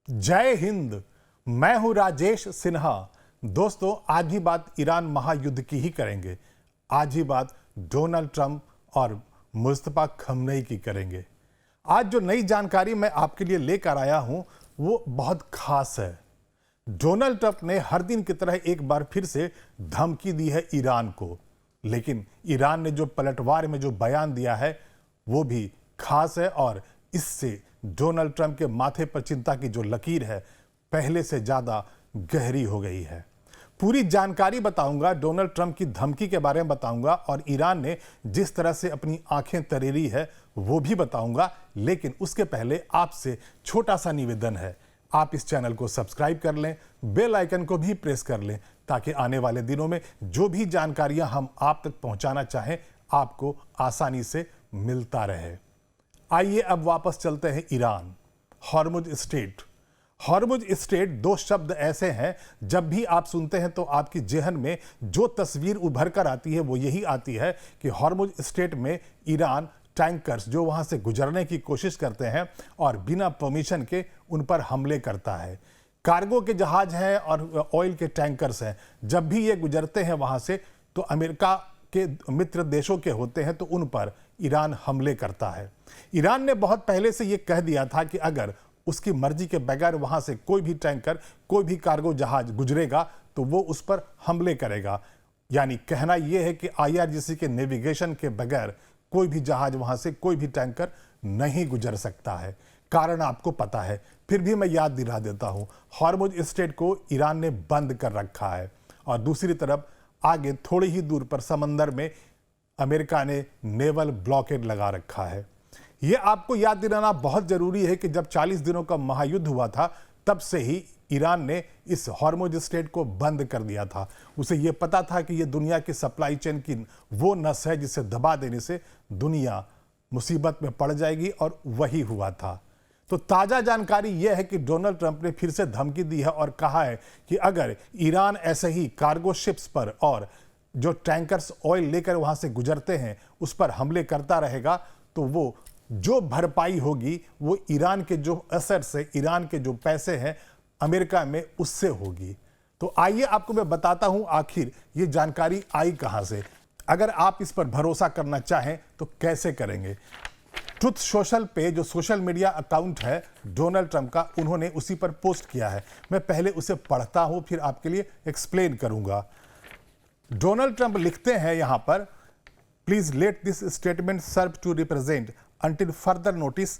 जय हिंद। मैं हूं राजेश सिन्हा। दोस्तों, आज भी बात ईरान महायुद्ध की ही करेंगे। आज ही बात डोनाल्ड ट्रंप और मुस्तफा खमनेई की करेंगे। आज जो नई जानकारी मैं आपके लिए लेकर आया हूं वो बहुत खास है। डोनाल्ड ट्रंप ने हर दिन की तरह एक बार फिर से धमकी दी है ईरान को, लेकिन ईरान ने जो पलटवार में जो बयान दिया है वो भी खास है और इससे डोनाल्ड ट्रंप के माथे पर चिंता की जो लकीर है पहले से ज्यादा गहरी हो गई है। पूरी जानकारी बताऊंगा, डोनाल्ड ट्रंप की धमकी के बारे में बताऊंगा और ईरान ने जिस तरह से अपनी आंखें तरेरी है वो भी बताऊंगा। लेकिन उसके पहले आपसे छोटा सा निवेदन है, आप इस चैनल को सब्सक्राइब कर लें, बेल आइकन को भी प्रेस कर लें ताकि आने वाले दिनों में जो भी जानकारियां हम आप तक पहुंचाना चाहें आपको आसानी से मिलता रहे। आइए अब वापस चलते हैं Iran. Hormuz strait. Hormuz strait दो शब्द ऐसे हैं, जब भी आप सुनते हैं तो आपकी जेहन में जो तस्वीर उभर कर आती है वो यही आती है कि हॉर्मुज स्ट्रेट में ईरान टैंकर्स जो वहां से गुजरने की कोशिश करते हैं और बिना परमिशन के उन पर हमले करता है। कार्गो के जहाज हैं और ऑयल के टैंकर्स हैं, जब भी ये गुजरते हैं वहां से तो अमेरिका के मित्र देशों के होते हैं तो उन पर ईरान हमले करता है। ईरान ने बहुत पहले से यह कह दिया था कि अगर उसकी मर्जी के बगैर वहां से कोई भी टैंकर, कोई भी कार्गो जहाज गुजरेगा तो वो उस पर हमले करेगा। यानी कहना यह है कि IRGC के नेविगेशन के बगैर कोई भी जहाज वहां से, कोई भी टैंकर नहीं गुजर सकता है। कारण आपको पता है, फिर भी मैं याद दिला देता हूं। हॉर्मुज स्ट्रेट को ईरान ने बंद कर रखा है और दूसरी तरफ आगे थोड़ी ही दूर पर समंदर में अमेरिका ने नेवल ब्लॉकेड लगा रखा है। यह आपको याद दिलाना बहुत जरूरी है कि जब 40 दिनों का महायुद्ध हुआ था तब से ही ईरान ने इस हॉर्मुज स्ट्रेट को बंद कर दिया था। उसे यह पता था कि यह दुनिया की सप्लाई चेन की वो नस है जिसे दबा देने से दुनिया मुसीबत में पड़ जाएगी और वही हुआ था। तो ताजा जानकारी यह है कि डोनाल्ड ट्रंप ने फिर से धमकी दी है और कहा है कि अगर ईरान ऐसे ही कार्गो शिप्स पर और जो टैंकर्स ऑयल लेकर वहां से गुजरते हैं उस पर हमले करता रहेगा तो वो जो भरपाई होगी वो ईरान के जो एसेट्स है, ईरान के जो पैसे हैं अमेरिका में उससे होगी। तो आइए आपको मैं बताता हूं आखिर ये जानकारी आई कहां से। अगर आप इस पर भरोसा करना चाहें तो कैसे करेंगे। ट्रुथ सोशल पे जो सोशल मीडिया अकाउंट है डोनाल्ड ट्रंप का, उन्होंने उसी पर पोस्ट किया है। मैं पहले उसे पढ़ता हूं फिर आपके लिए एक्सप्लेन करूंगा। डोनाल्ड ट्रंप लिखते हैं यहां पर, please let this statement serve to represent until further notice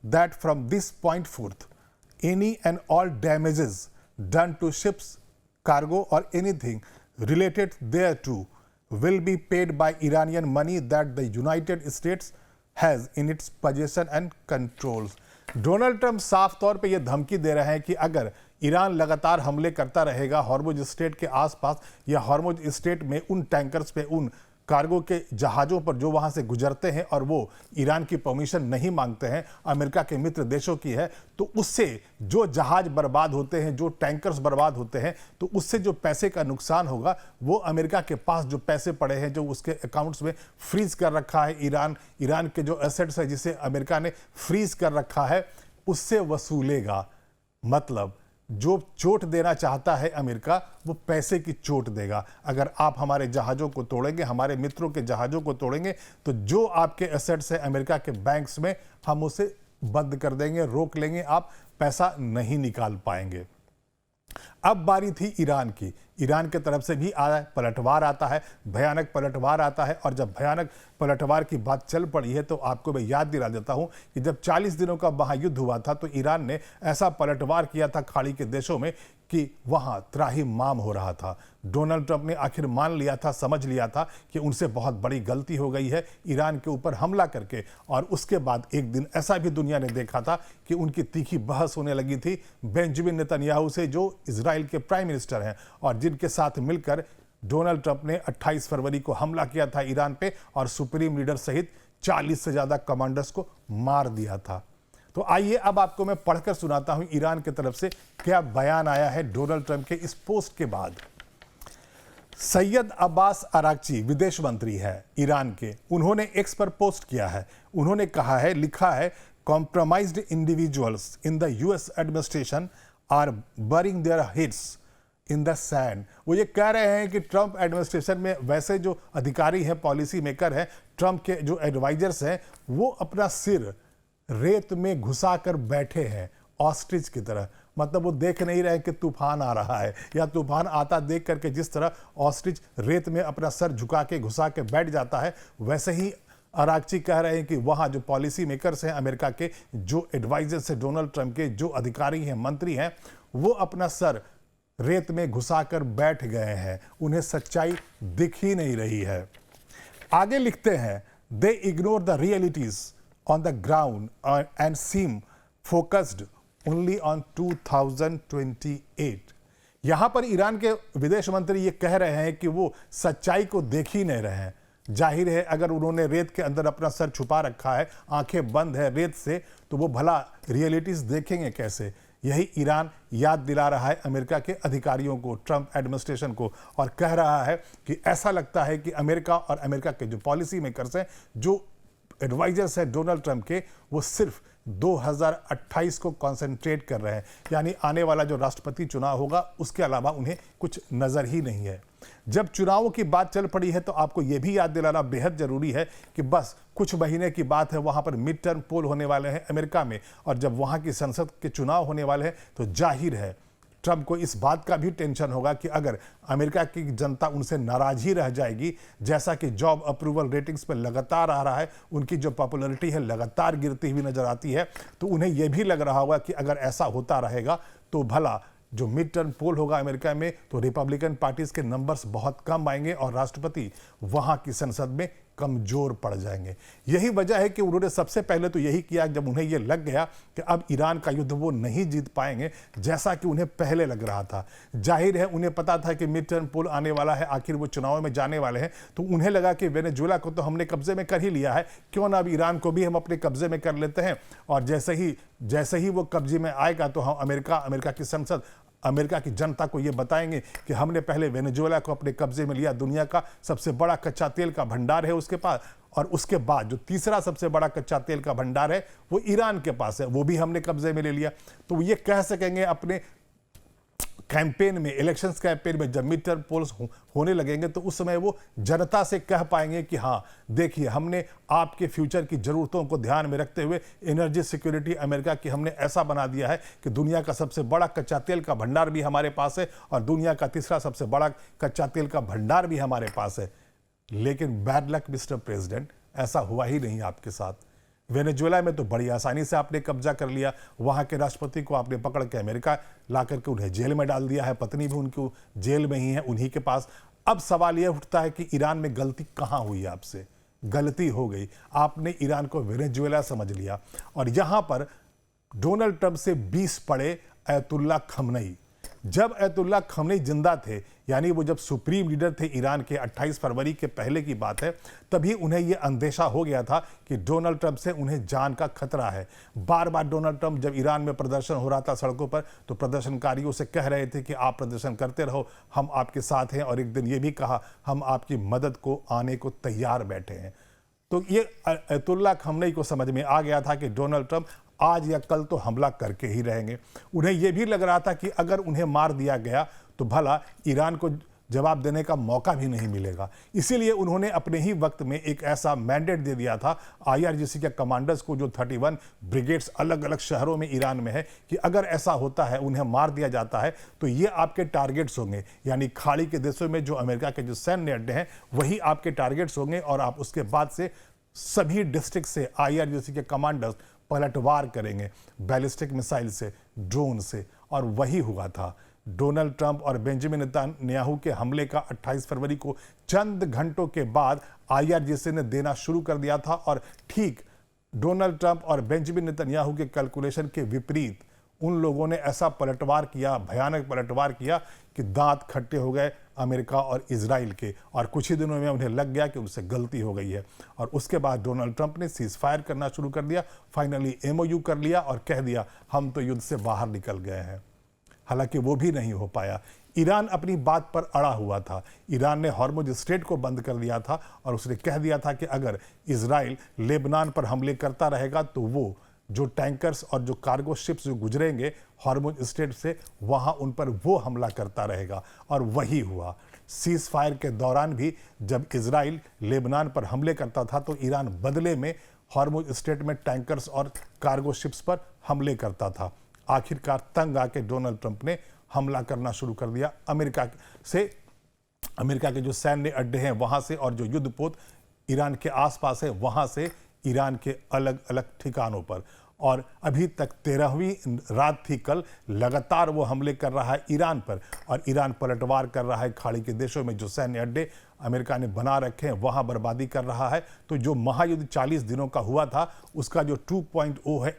that from this point forth any and all damages done to ships, cargo or anything related thereto will be paid by Iranian money that the United States has in its possession and controls। Donald Trump साफ तौर पे ये धमकी दे रहे हैं कि अगर Iran लगातार हमले करता रहेगा हॉर्मुज स्ट्रेट के आसपास या हॉर्मुज स्ट्रेट में उन टैंकर्स पे, उन कार्गो के जहाज़ों पर जो वहां से गुजरते हैं और वो ईरान की परमिशन नहीं मांगते हैं, अमेरिका के मित्र देशों की है, तो उससे जो जहाज बर्बाद होते हैं, जो टैंकर्स बर्बाद होते हैं, तो उससे जो पैसे का नुकसान होगा वो अमेरिका के पास जो पैसे पड़े हैं, जो उसके अकाउंट्स में फ्रीज कर रखा है ईरान के जो एसेट्स है जिसे अमेरिका ने फ्रीज कर रखा है, उससे वसूलेगा। मतलब जो चोट देना चाहता है अमेरिका वो पैसे की चोट देगा। अगर आप हमारे जहाज़ों को तोड़ेंगे, हमारे मित्रों के जहाज़ों को तोड़ेंगे तो जो आपके एसेट्स है अमेरिका के बैंक्स में हम उसे बंद कर देंगे, रोक लेंगे, आप पैसा नहीं निकाल पाएंगे। अब बारी थी ईरान की। ईरान की तरफ से भी पलटवार आता है, भयानक पलटवार आता है। और जब भयानक पलटवार की बात चल पड़ी है तो आपको मैं याद दिला देता हूं कि जब 40 दिनों का महायुद्ध हुआ था तो ईरान ने ऐसा पलटवार किया था खाड़ी के देशों में कि वहां त्राहिमाम हो रहा था। डोनाल्ड ट्रंप ने आखिर मान लिया था, समझ लिया था कि उनसे बहुत बड़ी गलती हो गई है ईरान के ऊपर हमला करके। और उसके बाद एक दिन ऐसा भी दुनिया ने देखा था कि उनकी तीखी बहस होने लगी थी बेंजामिन नेतन्याहू से, जो इजराइल के प्राइम मिनिस्टर हैं और जिनके साथ मिलकर डोनाल्ड ट्रंप ने 28 फरवरी को हमला किया था ईरान पे और सुप्रीम लीडर सहित 40 से ज्यादा कमांडर्स को मार दिया था। तो आइए अब आपको मैं पढ़कर सुनाता हूं ईरान की तरफ से क्या बयान आया है डोनाल्ड ट्रंप के इस पोस्ट के बाद। सैयद अब्बास अरागची विदेश मंत्री है ईरान के, उन्होंने एक्स पर पोस्ट किया है। उन्होंने कहा है, लिखा है, compromised individuals in the US administration are burying their heads in the sand। वो ये कह रहे हैं कि ट्रंप एडमिनिस्ट्रेशन में वैसे जो अधिकारी हैं, पॉलिसी मेकर हैं, ट्रंप के जो एडवाइजर्स हैं, वो अपना सिर रेत में घुसा कर बैठे हैं ऑस्ट्रिच की तरह। मतलब वो देख नहीं रहे कि तूफान आ रहा है, या तूफान आता देख करके जिस तरह ऑस्ट्रिच रेत में अपना सर झुका के घुसा के बैठ जाता है, वैसे ही अरागची कह रहे हैं कि वहाँ जो पॉलिसी मेकर्स हैं अमेरिका के, जो एडवाइजर्स हैं डोनाल्ड ट्रंप के, जो अधिकारी हैं, मंत्री हैं, वो अपना सर रेत में घुसाकर बैठ गए हैं। उन्हें सच्चाई दिख ही नहीं रही है। आगे लिखते हैं, they ignore the realities on the ground and seem focused only on 2028। यहां पर ईरान के विदेश मंत्री ये कह रहे हैं कि वो सच्चाई को देख ही नहीं रहे हैं। जाहिर है अगर उन्होंने रेत के अंदर अपना सर छुपा रखा है, आंखें बंद है रेत से, तो वो भला रियलिटीज देखेंगे कैसे। यही ईरान याद दिला रहा है अमेरिका के अधिकारियों को, ट्रंप एडमिनिस्ट्रेशन को, और कह रहा है कि ऐसा लगता है कि अमेरिका और अमेरिका के जो पॉलिसी मेकर्स हैं, जो एडवाइजर्स हैं डोनाल्ड ट्रंप के, वो सिर्फ 2028 को कंसंट्रेट कर रहे हैं। यानी आने वाला जो राष्ट्रपति चुनाव होगा उसके अलावा उन्हें कुछ नज़र ही नहीं है। जब चुनावों की बात चल पड़ी है तो आपको यह भी याद दिलाना बेहद जरूरी है कि बस कुछ महीने की बात है, वहां पर मिड टर्म पोल होने वाले हैं अमेरिका में, और जब वहां की संसद के चुनाव होने वाले हैं तो जाहिर है ट्रंप को इस बात का भी टेंशन होगा कि अगर अमेरिका की जनता उनसे नाराज ही रह जाएगी, जैसा कि जॉब अप्रूवल रेटिंग्स पर लगातार आ रहा है, उनकी जो पॉपुलैरिटी है लगातार गिरती हुई नजर आती है, तो उन्हें यह भी लग रहा होगा कि अगर ऐसा होता रहेगा तो भला जो मिड टर्म पोल होगा अमेरिका में, तो रिपब्लिकन पार्टीज के नंबर्स बहुत कम आएंगे और राष्ट्रपति वहां की संसद में कमजोर पड़ जाएंगे। यही वजह है कि उन्होंने सबसे पहले तो यही किया जब उन्हें यह लग गया कि अब ईरान का युद्ध वो नहीं जीत पाएंगे, जैसा कि उन्हें पहले लग रहा था। जाहिर है उन्हें पता था कि मिड टर्म पोल आने वाला है, आखिर वो चुनाव में जाने वाले हैं, तो उन्हें लगा कि वेनेजुएला को तो हमने कब्जे में कर ही लिया है, क्यों ना अब ईरान को भी हम अपने कब्जे में कर लेते हैं, और जैसे ही वो कब्जे में आएगा तो हम अमेरिका की संसद, अमेरिका की जनता को यह बताएंगे कि हमने पहले वेनेजुएला को अपने कब्जे में लिया, दुनिया का सबसे बड़ा कच्चा तेल का भंडार है उसके पास, और उसके बाद जो तीसरा सबसे बड़ा कच्चा तेल का भंडार है वो ईरान के पास है, वो भी हमने कब्जे में ले लिया। तो ये कह सकेंगे अपने कैंपेन में, इलेक्शंस कैंपेन में, जब मिड टर्म पोल्स होने लगेंगे तो उस समय वो जनता से कह पाएंगे कि हाँ देखिए, हमने आपके फ्यूचर की ज़रूरतों को ध्यान में रखते हुए एनर्जी सिक्योरिटी अमेरिका की हमने ऐसा बना दिया है कि दुनिया का सबसे बड़ा कच्चा तेल का भंडार भी हमारे पास है और दुनिया का तीसरा सबसे बड़ा कच्चा तेल का भंडार भी हमारे पास है। लेकिन बैड लक मिस्टर प्रेसिडेंट, ऐसा हुआ ही नहीं आपके साथ। वेनेजुएला में तो बड़ी आसानी से आपने कब्जा कर लिया, वहाँ के राष्ट्रपति को आपने पकड़ के अमेरिका ला करके उन्हें जेल में डाल दिया है, पत्नी भी उनकी जेल में ही है उन्हीं के पास। अब सवाल यह उठता है कि ईरान में गलती कहाँ हुई आपसे? गलती हो गई, आपने ईरान को वेनेजुएला समझ लिया, और यहाँ पर डोनाल्ड ट्रंप से 20 पड़े अयतुल्ला खमनई। जब अयतुल्ला खमनई जिंदा थे, यानी वो जब सुप्रीम लीडर थे ईरान के, 28 फरवरी के पहले की बात है, तभी उन्हें यह अंदेशा हो गया था कि डोनाल्ड ट्रंप से उन्हें जान का खतरा है। बार बार डोनाल्ड ट्रंप जब ईरान में प्रदर्शन हो रहा था सड़कों पर, तो प्रदर्शनकारियों से कह रहे थे कि आप प्रदर्शन करते रहो, हम आपके साथ हैं, और एक दिन ये भी कहा हम आपकी मदद को आने को तैयार बैठे हैं। तो ये अयतुल्ला खमनई को समझ में आ गया था कि डोनाल्ड ट्रंप आज या कल तो हमला करके ही रहेंगे। उन्हें यह भी लग रहा था कि अगर उन्हें मार दिया गया तो भला ईरान को जवाब देने का मौका भी नहीं मिलेगा। इसीलिए उन्होंने अपने ही वक्त में एक ऐसा मैंडेट दे दिया था IRGC के कमांडर्स को, जो 31 ब्रिगेड्स अलग अलग शहरों में ईरान में है, कि अगर ऐसा होता है, उन्हें मार दिया जाता है, तो ये आपके टारगेट्स होंगे। यानी खाड़ी के देशों में जो अमेरिका के जो सैन्य अड्डे हैं वही आपके टारगेट्स होंगे, और आप उसके बाद से सभी डिस्ट्रिक्ट से IRGC के कमांडर्स पलटवार करेंगे, बैलिस्टिक मिसाइल से, ड्रोन से। और वही हुआ था। डोनाल्ड ट्रंप और बेंजामिन नेतन्याहू के हमले का 28 फरवरी को चंद घंटों के बाद IRGC ने देना शुरू कर दिया था, और ठीक डोनाल्ड ट्रंप और बेंजामिन नेतन्याहू के कैलकुलेशन के विपरीत उन लोगों ने ऐसा पलटवार किया, भयानक पलटवार किया, कि दांत खट्टे हो गए अमेरिका और इजराइल के, और कुछ ही दिनों में उन्हें लग गया कि उनसे गलती हो गई है। और उसके बाद डोनाल्ड ट्रंप ने सीज फायर करना शुरू कर दिया, फाइनली MOU कर लिया और कह दिया हम तो युद्ध से बाहर निकल गए हैं। हालांकि वो भी नहीं हो पाया। ईरान अपनी बात पर अड़ा हुआ था। ईरान ने हॉर्मुज स्ट्रेट को बंद कर दिया था, और उसने कह दिया था कि अगर इजराइल लेबनान पर हमले करता रहेगा तो वो जो टैंकर्स और जो कार्गो शिप्स जो गुजरेंगे हॉर्मुज स्ट्रेट से, वहाँ उन पर वो हमला करता रहेगा। और वही हुआ। सीज फायर के दौरान भी जब इजराइल लेबनान पर हमले करता था तो ईरान बदले में हॉर्मुज स्ट्रेट में टैंकर्स और कार्गो शिप्स पर हमले करता था। आखिरकार तंग आके डोनाल्ड ट्रंप ने हमला करना शुरू कर दिया अमेरिका के जो सैन्य अड्डे हैं वहां से, और जो युद्धपोत ईरान के आसपास है वहां से ईरान के अलग अलग ठिकानों पर। और अभी तक 13वीं रात थी कल, लगातार वो हमले कर रहा है ईरान पर, और ईरान पलटवार कर रहा है खाड़ी के देशों में जो सैन्य अड्डे अमेरिका ने बना रखे हैं वहां बर्बादी कर रहा है। तो जो महायुद्ध 40 दिनों का हुआ था उसका जो 2.0 है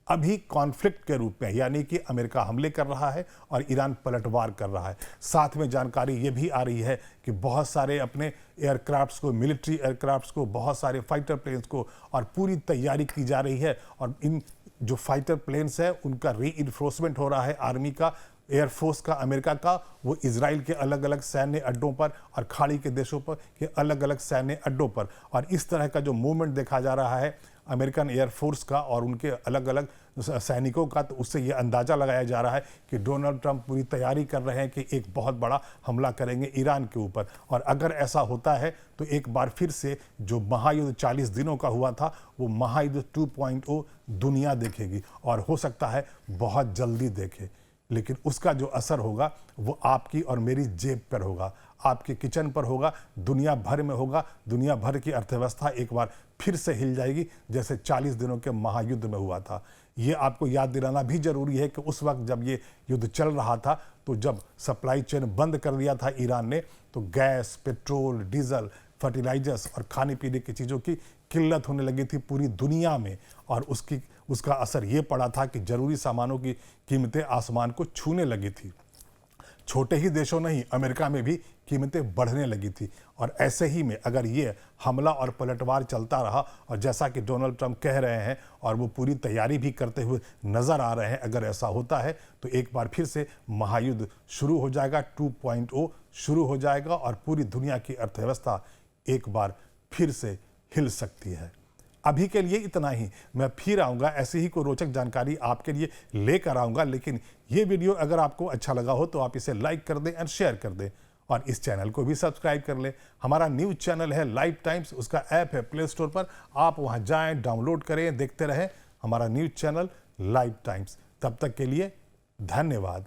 अभी कॉन्फ्लिक्ट के रूप में, यानी कि अमेरिका हमले कर रहा है और ईरान पलटवार कर रहा है। साथ में जानकारी ये भी आ रही है कि बहुत सारे अपने एयरक्राफ्ट्स को, मिलिट्री एयरक्राफ्ट्स को, बहुत सारे फाइटर प्लेन्स को, और पूरी तैयारी की जा रही है। और इन जो फाइटर प्लेन्स है उनका रीइंफोर्समेंट हो रहा है आर्मी का, एयरफोर्स का, अमेरिका का, वो इजराइल के अलग अलग सैन्य अड्डों पर और खाड़ी के देशों पर के अलग अलग सैन्य अड्डों पर। और इस तरह का जो मूवमेंट देखा जा रहा है अमेरिकन एयरफोर्स का और उनके अलग अलग सैनिकों का, तो उससे ये अंदाज़ा लगाया जा रहा है कि डोनाल्ड ट्रंप पूरी तैयारी कर रहे हैं कि एक बहुत बड़ा हमला करेंगे ईरान के ऊपर। और अगर ऐसा होता है तो एक बार फिर से जो महायुद्ध 40 दिनों का हुआ था वो महायुद्ध 2.0 दुनिया देखेगी, और हो सकता है बहुत जल्दी देखे। लेकिन उसका जो असर होगा वो आपकी और मेरी जेब पर होगा, आपके किचन पर होगा, दुनिया भर में होगा। दुनिया भर की अर्थव्यवस्था एक बार फिर से हिल जाएगी जैसे 40 दिनों के महायुद्ध में हुआ था। ये आपको याद दिलाना भी जरूरी है कि उस वक्त जब ये युद्ध चल रहा था तो जब सप्लाई चेन बंद कर दिया था ईरान ने, तो गैस, पेट्रोल, डीजल, फर्टिलाइजर्स और खाने पीने की चीज़ों की किल्लत होने लगी थी पूरी दुनिया में। और उसका असर ये पड़ा था कि जरूरी सामानों की कीमतें आसमान को छूने लगी थी। छोटे ही देशों नहीं, अमेरिका में भी कीमतें बढ़ने लगी थी। और ऐसे ही में अगर ये हमला और पलटवार चलता रहा, और जैसा कि डोनाल्ड ट्रंप कह रहे हैं और वो पूरी तैयारी भी करते हुए नज़र आ रहे हैं, अगर ऐसा होता है तो एक बार फिर से महायुद्ध शुरू हो जाएगा, 2.0 शुरू हो जाएगा, और पूरी दुनिया की अर्थव्यवस्था एक बार फिर से हिल सकती है। अभी के लिए इतना ही। मैं फिर आऊँगा, ऐसी ही कोई रोचक जानकारी आपके लिए लेकर आऊँगा। लेकिन ये वीडियो अगर आपको अच्छा लगा हो तो आप इसे लाइक कर दें एंड शेयर कर दें, और इस चैनल को भी सब्सक्राइब कर लें। हमारा न्यूज़ चैनल है लाइव टाइम्स, उसका ऐप है प्ले स्टोर पर, आप वहाँ जाएं, डाउनलोड करें, देखते रहें हमारा न्यूज़ चैनल लाइव टाइम्स। तब तक के लिए धन्यवाद।